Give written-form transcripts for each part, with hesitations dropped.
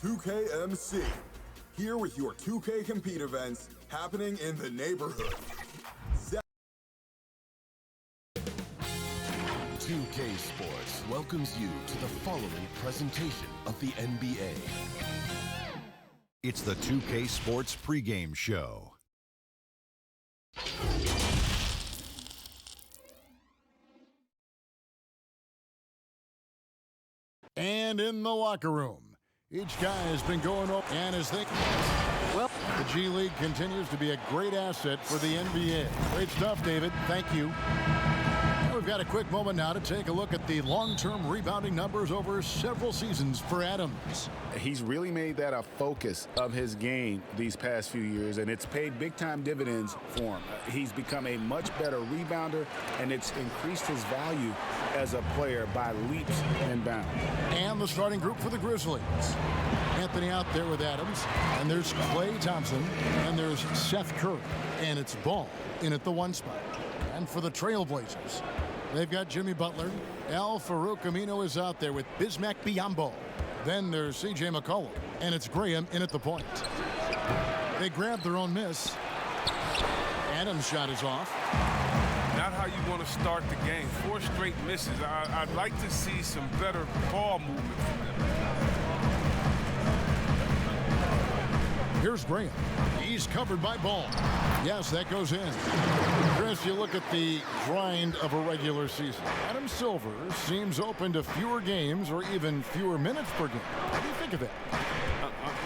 2KMC, here with your 2K Compete events happening in the neighborhood. 2K Sports welcomes you to the following presentation of the NBA. It's the 2K Sports pregame show. And in the locker room, each guy has been going up and is thinking, well, the G League continues to be a great asset for the NBA. Great stuff, David. Thank you. We've got a quick moment now to take a look at the long-term rebounding numbers over several seasons for Adams. He's really made that a focus of his game these past few years, and it's paid big-time dividends for him. He's become a much better rebounder, and it's increased his value as a player by leaps and bounds. And the starting group for the Grizzlies. Anthony out there with Adams, and there's Klay Thompson, and there's Seth Curry, and it's Ball in at the 1 spot. And for the Trailblazers, they've got Jimmy Butler. Al Farouk Amino is out there with Bismack Biyombo. Then there's C.J. McCollum, and it's Graham in at the point. They grabbed their own miss. Adams' shot is off. Not how you want to start the game. 4 straight misses. I'd like to see some better ball movement from them. Here's Graham. He's covered by Ball. Yes, that goes in. Chris, you look at the grind of a regular season. Adam Silver seems open to fewer games or even fewer minutes per game. What do you think of that?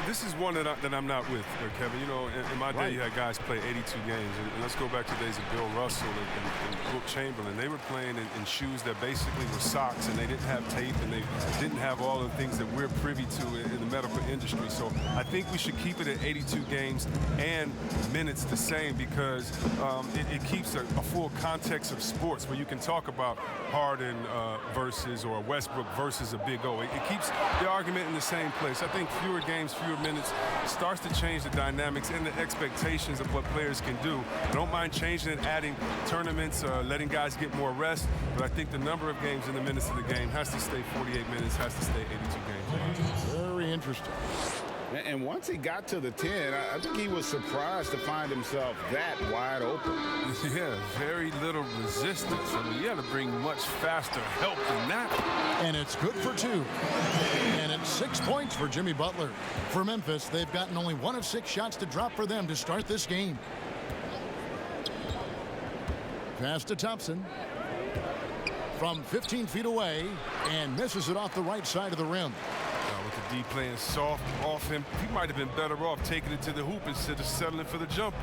This is one that I'm not with, Kevin. You know, in my day, you had guys play 82 games. And let's go back to the days of Bill Russell and Wilt Chamberlain. They were playing in shoes that basically were socks, and they didn't have tape, and they didn't have all the things that we're privy to in the medical industry. So I think we should keep it at 82 games and minutes the same, because it keeps a full context of sports where you can talk about Harden versus or Westbrook versus a Big O. It keeps the argument in the same place. I think fewer games, fewer minutes starts to change the dynamics and the expectations of what players can do. I don't mind changing it, adding tournaments, letting guys get more rest, but I think the number of games and the minutes of the game has to stay 48 minutes, has to stay 82 games. Very interesting. And once he got to the 10, I think he was surprised to find himself that wide open. Yeah, very little resistance. I mean, you got to bring much faster help than that. And it's good for 2. And it's 6 points for Jimmy Butler. For Memphis, they've gotten only 1 of 6 shots to drop for them to start this game. Pass to Thompson. From 15 feet away, and misses it off the right side of the rim. With the D playing soft off him, he might have been better off taking it to the hoop instead of settling for the jump.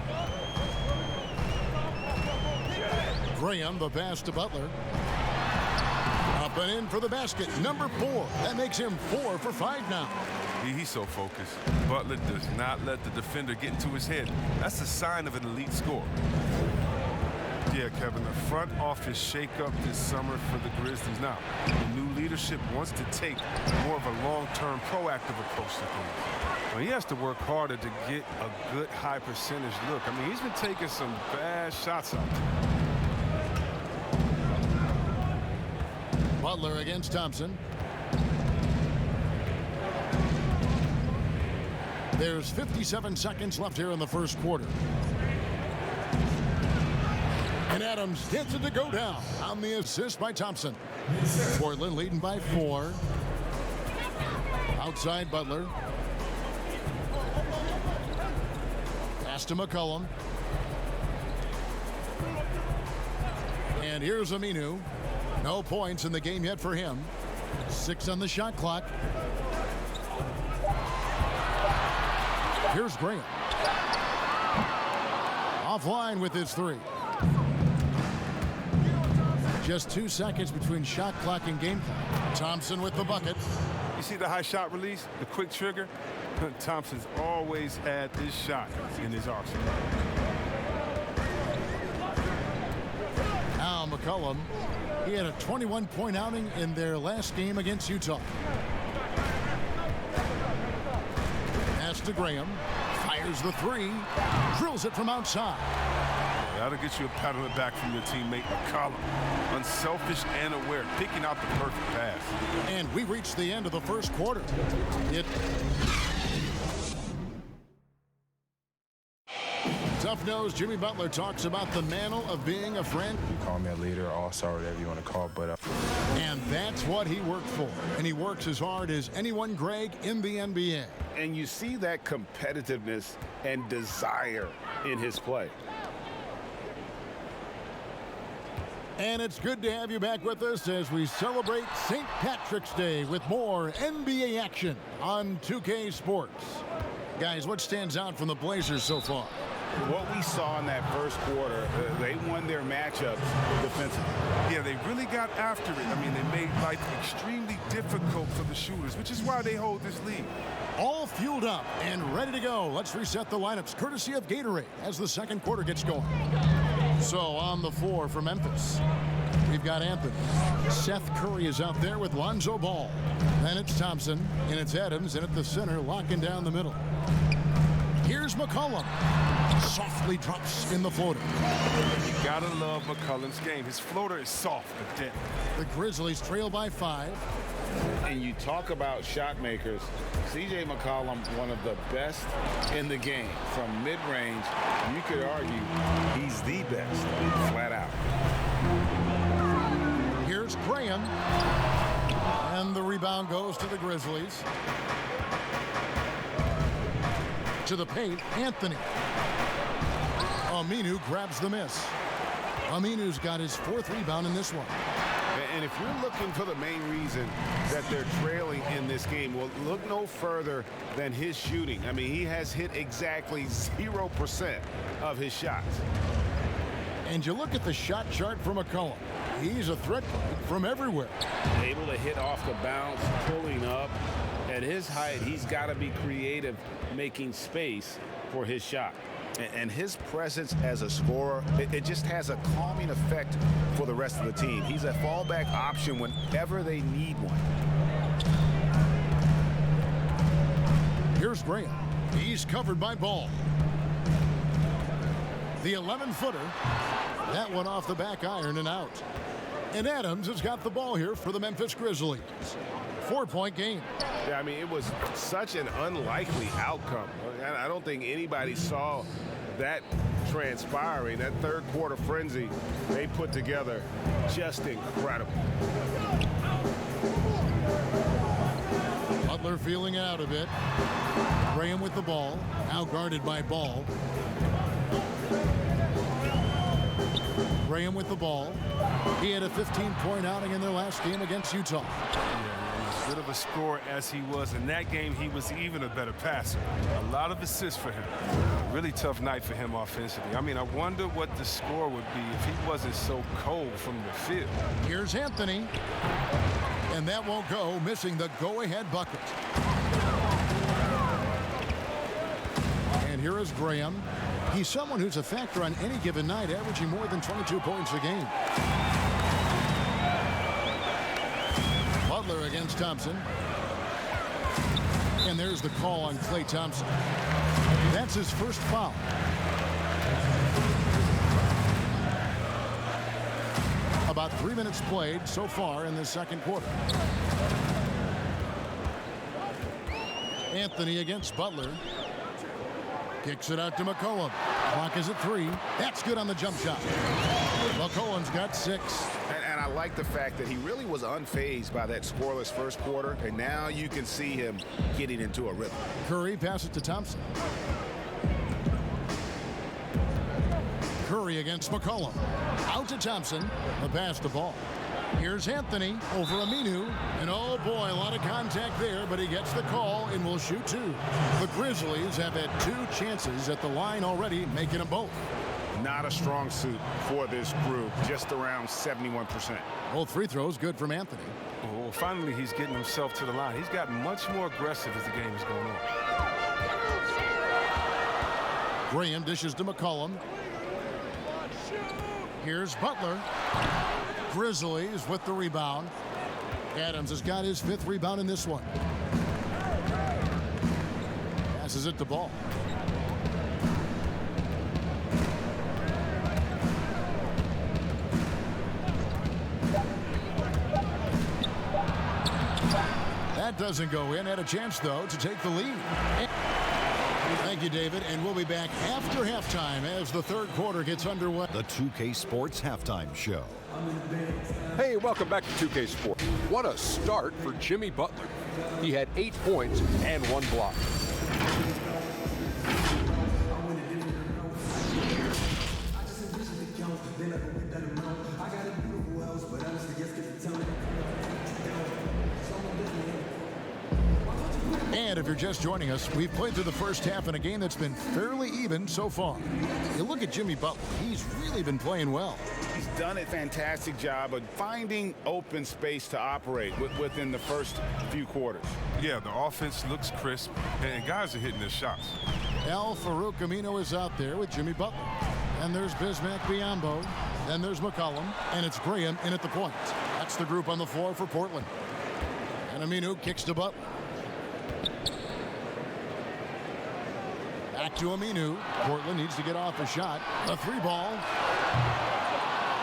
Graham, the pass to Butler. Up and in for the basket. Number 4. That makes him 4 for 5 now. He's so focused. Butler does not let the defender get into his head. That's a sign of an elite scorer. Yeah, Kevin, the front office shakeup this summer for the Grizzlies. Now, the new leadership wants to take more of a long-term, proactive approach to things. Well, he has to work harder to get a good high percentage look. I mean, he's been taking some bad shots out there. Butler against Thompson. There's 57 seconds left here in the first quarter. And Adams gets it to go down on the assist by Thompson. Portland leading by 4. Outside Butler. Pass to McCollum. And here's Aminu. No points in the game yet for him. 6 on the shot clock. Here's Graham. Offline with his 3. Just 2 seconds between shot clock and game clock. Thompson with the bucket. You see the high shot release, the quick trigger? Thompson's always had this shot in his arsenal. Now McCollum, he had a 21-point outing in their last game against Utah. Pass to Graham, fires the 3, drills it from outside. That'll get you a pat on the back from your teammate McCollum. Unselfish and aware, picking out the perfect pass. And we reached the end of the first quarter. Tough-nosed Jimmy Butler talks about the mantle of being a friend. Call me a leader, all-star, whatever you want to call it, but And that's what he worked for. And he works as hard as anyone, Greg, in the NBA. And you see that competitiveness and desire in his play. And it's good to have you back with us as we celebrate St. Patrick's Day with more NBA action on 2K Sports. Guys, what stands out from the Blazers so far? What we saw in that first quarter, they won their matchups defensively. Yeah, they really got after it. I mean, they made life extremely difficult for the shooters, which is why they hold this lead. All fueled up and ready to go. Let's reset the lineups courtesy of Gatorade as the second quarter gets going. So on the floor for Memphis, we've got Anthony. Seth Curry is out there with Lonzo Ball. Then it's Thompson, and it's Adams, and at the center, locking down the middle. Here's McCollum. Softly drops in the floater. You gotta love McCollum's game. His floater is soft but dead. The Grizzlies trail by 5. And you talk about shot makers. C.J. McCollum, one of the best in the game. From mid-range, you could argue he's the best, flat out. Here's Graham. And the rebound goes to the Grizzlies. To the paint, Anthony. Aminu grabs the miss. Aminu's got his 4th rebound in this one. And if you're looking for the main reason that they're trailing in this game, well, look no further than his shooting. I mean, he has hit exactly 0% of his shots. And you look at the shot chart for McCollum. He's a threat from everywhere. Able to hit off the bounce, pulling up. At his height, he's got to be creative, making space for his shot. And his presence as a scorer, it just has a calming effect for the rest of the team. He's a fallback option whenever they need one. Here's Graham. He's covered by Ball. The 11-footer. That one off the back iron and out. And Adams has got the ball here for the Memphis Grizzlies. 4-point game. Yeah, I mean, it was such an unlikely outcome. I don't think anybody saw that transpiring. That third quarter frenzy they put together, just incredible. Butler feeling out a bit. Graham with the ball, now guarded by Ball. Graham with the ball. He had a 15-point outing in their last game against Utah. As good of a scorer as he was in that game, he was even a better passer. A lot of assists for him. Really tough night for him offensively. I mean, I wonder what the score would be if he wasn't so cold from the field. Here's Anthony. And that won't go, missing the go-ahead bucket. And here is Graham. He's someone who's a factor on any given night, averaging more than 22 points a game. Butler against Thompson. And there's the call on Klay Thompson. That's his first foul. About 3 minutes played so far in the second quarter. Anthony against Butler. Kicks it out to McCollum. Clock is at 3. That's good on the jump shot. McCollum's got 6. And I like the fact that he really was unfazed by that scoreless first quarter, and now you can see him getting into a rhythm. Curry passes to Thompson. Curry against McCollum. Out to Thompson. The pass to Ball. Here's Anthony over Aminu. And oh boy, a lot of contact there, but he gets the call and will shoot 2. The Grizzlies have had 2 chances at the line already, making them both. Not a strong suit for this group, just around 71%. Both free throws good from Anthony. Well, finally he's getting himself to the line. He's gotten much more aggressive as the game is going on. Graham dishes to McCollum. Here's Butler. Grizzlies with the rebound. Adams has got his 5th rebound in this one. Passes it to Ball. That doesn't go in. Had a chance, though, to take the lead. Thank you, David. And we'll be back after halftime as the third quarter gets underway. The 2K Sports Halftime Show. Hey, welcome back to 2K Sports. What a start for Jimmy Butler. He had 8 points and 1 block. And if you're just joining us, we've played through the first half in a game that's been fairly even so far. You look at Jimmy Butler, he's really been playing well. He's done a fantastic job of finding open space to operate within the first few quarters. Yeah, the offense looks crisp, and guys are hitting their shots. Al Farouk Amino is out there with Jimmy Butler. And there's Bismack Biyombo. Then there's McCollum, and it's Graham in at the point. That's the group on the floor for Portland. And Aminu kicks to Butler. Back to Aminu. Portland needs to get off a shot. A 3-ball.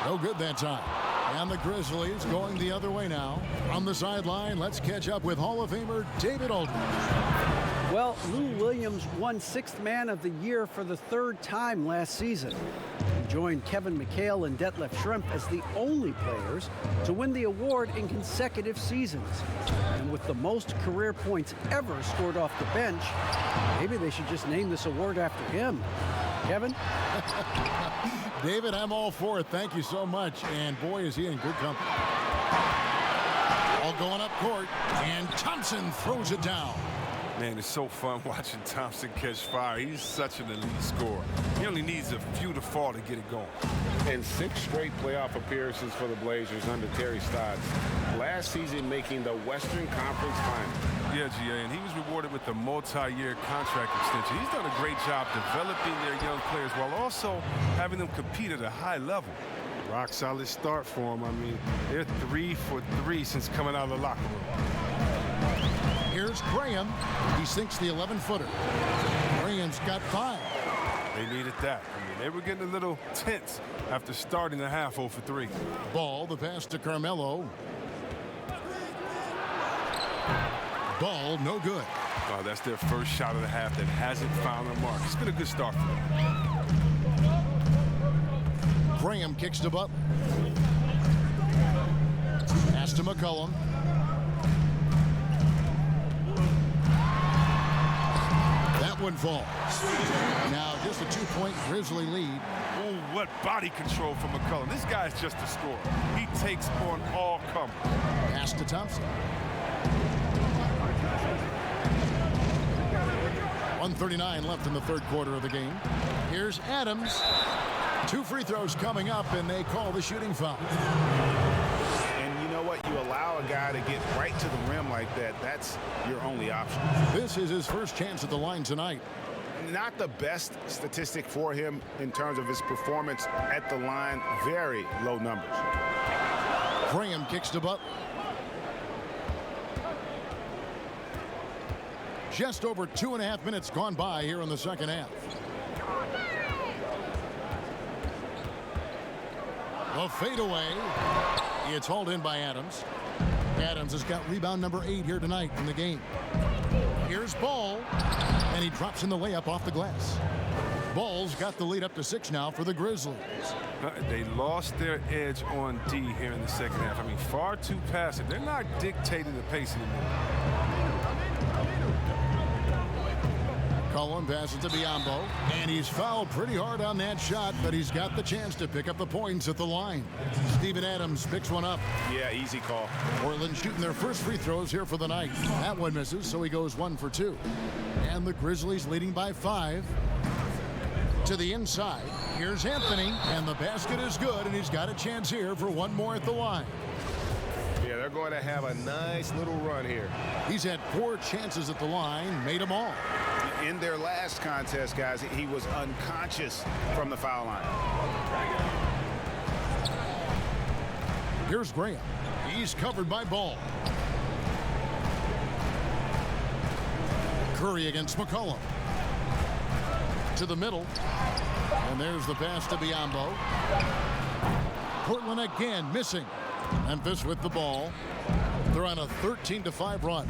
No good that time. And the Grizzlies going the other way now. On the sideline, let's catch up with Hall of Famer David Aldridge. Well, Lou Williams won 6th Man of the Year for the 3rd time last season. He joined Kevin McHale and Detlef Schrempf as the only players to win the award in consecutive seasons. And with the most career points ever scored off the bench, maybe they should just name this award after him. Kevin? David, I'm all for it. Thank you so much. And boy, is he in good company. All going up court, and Thompson throws it down. Man, it's so fun watching Thompson catch fire. He's such an elite scorer. He only needs a few to fall to get it going. And 6 straight playoff appearances for the Blazers under Terry Stotts. Last season making the Western Conference Finals. Yeah, GA, and he was rewarded with a multi-year contract extension. He's done a great job developing their young players while also having them compete at a high level. Rock solid start for him. I mean, they're 3 for 3 since coming out of the locker room. Here's Graham. He sinks the 11-footer. Graham's got 5. They needed that. I mean, they were getting a little tense after starting the half 0 for 3. Ball, the pass to Carmelo. Ball, no good. Oh, that's their first shot of the half that hasn't found a mark. It's been a good start for them. Graham kicks to Butler. Pass to McCollum. That one falls. Now just a 2-point Grizzly lead. Oh, what body control from McCollum. This guy's just a scorer. He takes on all comers. Pass to Thompson. 1:39 left in the third quarter of the game. Here's Adams. 2 free throws coming up, and they call the shooting foul. And you know what? You allow a guy to get right to the rim like that. That's your only option. This is his first chance at the line tonight. Not the best statistic for him in terms of his performance at the line. Very low numbers. Graham kicks to Butler. Just over 2.5 minutes gone by here in the second half. The fadeaway. It's hauled in by Adams. Adams has got rebound number 8 here tonight in the game. Here's Ball, and he drops in the layup off the glass. Ball's got the lead up to 6 now for the Grizzlies. They lost their edge on D here in the second half. I mean, far too passive. They're not dictating the pace anymore. Cullen passes to Biyombo, and he's fouled pretty hard on that shot, but he's got the chance to pick up the points at the line. Steven Adams picks one up. Yeah, easy call. Portland shooting their first free throws here for the night. That one misses, so he goes 1 for 2. And the Grizzlies leading by 5. To the inside, here's Anthony, and the basket is good, and he's got a chance here for one more at the line. Yeah, they're going to have a nice little run here. He's had 4 chances at the line, made them all. In their last contest, guys, he was unconscious from the foul line. Here's Graham. He's covered by Ball. Curry against McCollum. To the middle. And there's the pass to Biyombo. Portland again missing. Memphis with the ball. They're on a 13-5 run.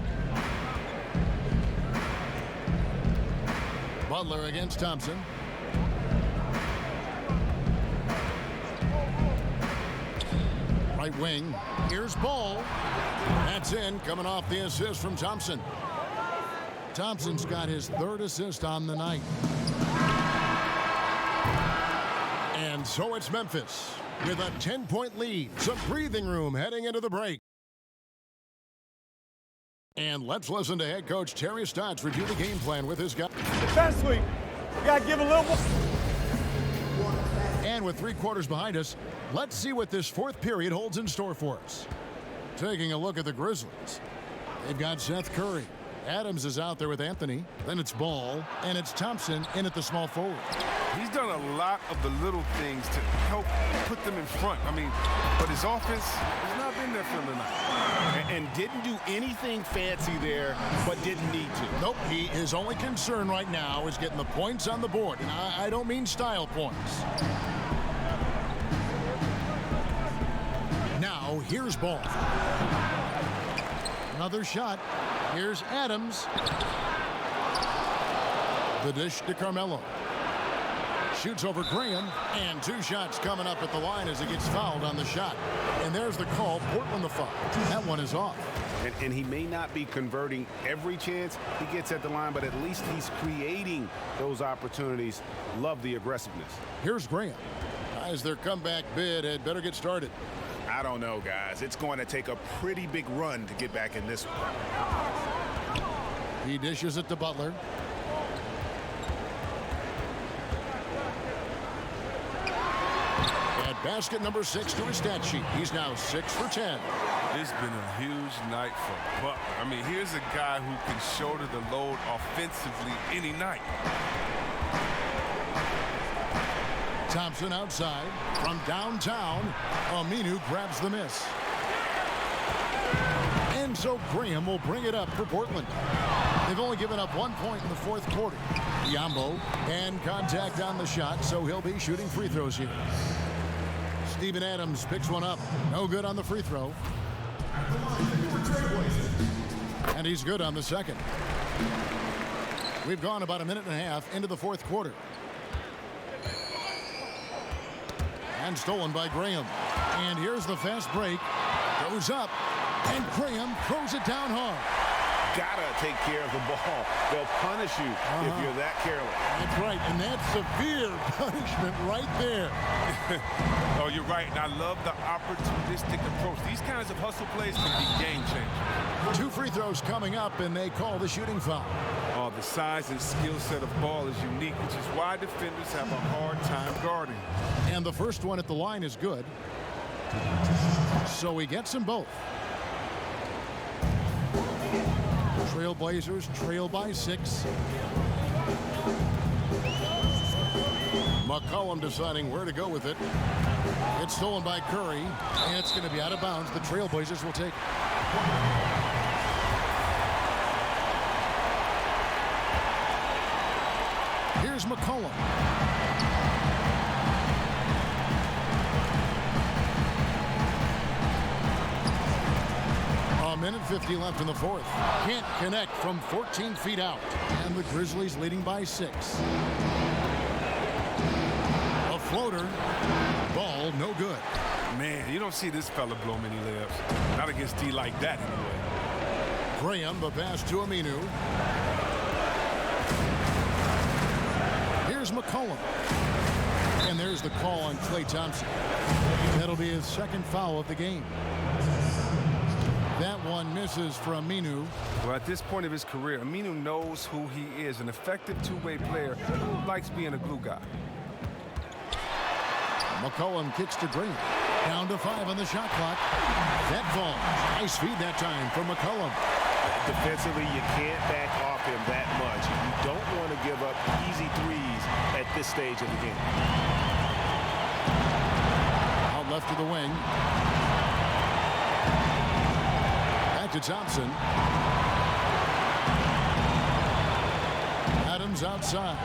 Butler against Thompson. Right wing. Here's Ball. That's in, coming off the assist from Thompson. Thompson's got his 3rd assist on the night. And so it's Memphis with a 10-point lead. Some breathing room heading into the break. And let's listen to head coach Terry Stotts review the game plan with his guys. Defensively, you got to give a little more. And with 3 quarters behind us, let's see what this 4th period holds in store for us. Taking a look at the Grizzlies. They've got Seth Curry. Adams is out there with Anthony. Then it's Ball, and it's Thompson in at the small forward. He's done a lot of the little things to help put them in front. I mean, but his offense has not been there for him tonight. And didn't do anything fancy there, but didn't need to. Nope, his only concern right now is getting the points on the board. And I don't mean style points. Now, here's Ball. Another shot. Here's Adams. The dish to Carmelo. Shoots over Graham, and 2 shots coming up at the line as he gets fouled on the shot. And there's the call. Portland the foul. That one is off. And he may not be converting every chance he gets at the line, but at least he's creating those opportunities. Love the aggressiveness. Here's Graham. As their comeback bid had better get started. I don't know, guys. It's going to take a pretty big run to get back in this one. He dishes it to Butler. At basket number 6 to his stat sheet. He's now 6 for 10. It's been a huge night for Butler. I mean, here's a guy who can shoulder the load offensively any night. Thompson outside from downtown. Aminu grabs the miss. And so Graham will bring it up for Portland. They've only given up 1 point in the 4th quarter. Yambo and contact on the shot, so he'll be shooting free throws here. Steven Adams picks one up. No good on the free throw. And he's good on the second. We've gone about a minute and a half into the 4th quarter. And stolen by Graham. And here's the fast break. Goes up. And Graham throws it down hard. Gotta take care of the ball. They'll punish you if you're that careless. That's right. And that's severe punishment right there. Oh, you're right. And I love the opportunistic approach. These kinds of hustle plays can be game changers. 2 free throws coming up, and they call the shooting foul. Oh, the size and skill set of Ball is unique, which is why defenders have a hard time guarding. And the first one at the line is good. So he gets them both. Trailblazers trail by 6. McCollum deciding where to go with it. It's stolen by Curry, and it's going to be out of bounds. The Trailblazers will take it. Here's McCollum. A minute 50 left in the 4th. Can't connect from 14 feet out. And the Grizzlies leading by 6. A floater. Ball no good. Man, you don't see this fella blow many layups. Not against D like that anyway. Graham, the pass to Aminu. Here's McCollum. And there's the call on Klay Thompson. That'll be his 2nd foul of the game. That one misses for Aminu. Well, at this point of his career, Aminu knows who he is, an effective two-way player who likes being a glue guy. McCollum kicks to Graham. Down to 5 on the shot clock. That falls. Nice feed that time from McCollum. Defensively, you can't back off him that much. You don't want to give up easy threes at this stage of the game. Out left to the wing. Back to Thompson. Adams outside.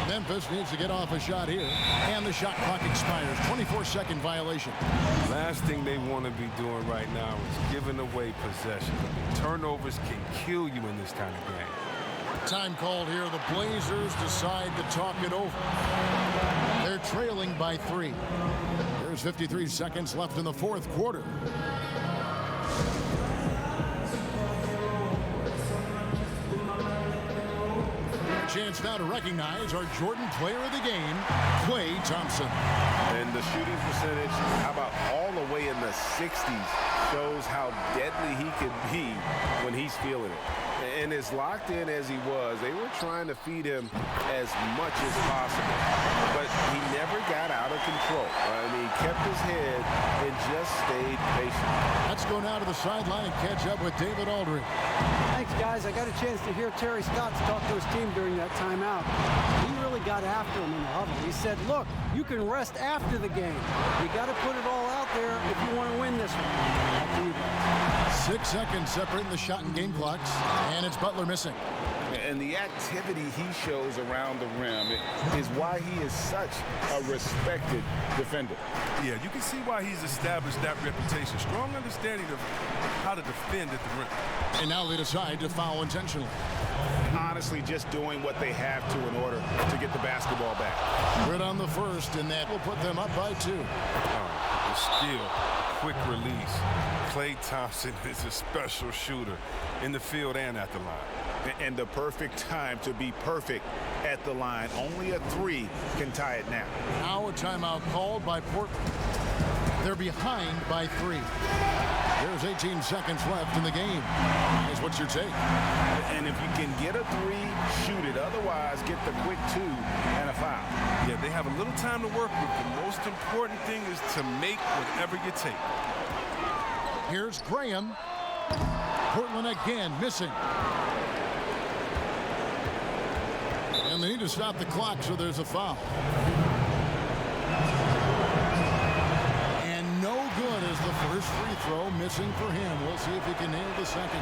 Memphis Memphis needs to get off a shot here. And the shot clock expires. 24-second violation. Last thing they want to be doing right now is giving away possession. Turnovers can kill you in this kind of game. Time called here. The Blazers decide to talk it over. They're trailing by 3. There's 53 seconds left in the fourth quarter. Chance now to recognize our Jordan player of the game, Klay Thompson. And the shooting percentage, how about all the way in the 60s, shows how deadly he could be when he's feeling it. And as locked in as he was, they were trying to feed him as much as possible. But he never got out of control. He kept his head and just stayed patient. Let's go now to the sideline and catch up with David Aldridge. Thanks, guys. I got a chance to hear Terry Stotts talk to his team during that timeout. He really got after him in the huddle. He said, look, you can rest after the game. You got to put it all out there if you want to win this one. Back to you guys. 6 seconds separating the shot and game clocks, and it's Butler missing. And the activity he shows around the rim is why he is such a respected defender. Yeah, you can see why he's established that reputation. Strong understanding of how to defend at the rim. And now they decide to foul intentionally. Honestly, just doing what they have to in order to get the basketball back. Good on the first, and that will put them up by 2. The skill, quick release. Klay Thompson is a special shooter in the field and at the line. And the perfect time to be perfect at the line. Only a 3 can tie it now. Now a timeout called by Portland. They're behind by 3. There's 18 seconds left in the game. Is what's your take? And if you can get a 3, shoot it. Otherwise, get the quick 2 and a foul. Yeah, they have a little time to work with. The most important thing is to make whatever you take. Here's Graham. Portland again missing. And they need to stop the clock, so there's a foul. And no good is the first free throw missing for him. We'll see if he can nail the second.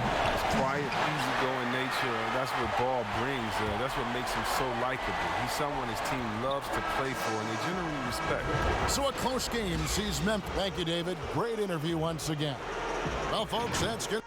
Quiet, easygoing nature, and that's what Ball brings. That's what makes him so likable. He's someone his team loves to play for, and they generally respect. So a close game sees Memphis. Thank you, David. Great interview once again. Well, folks, that's good.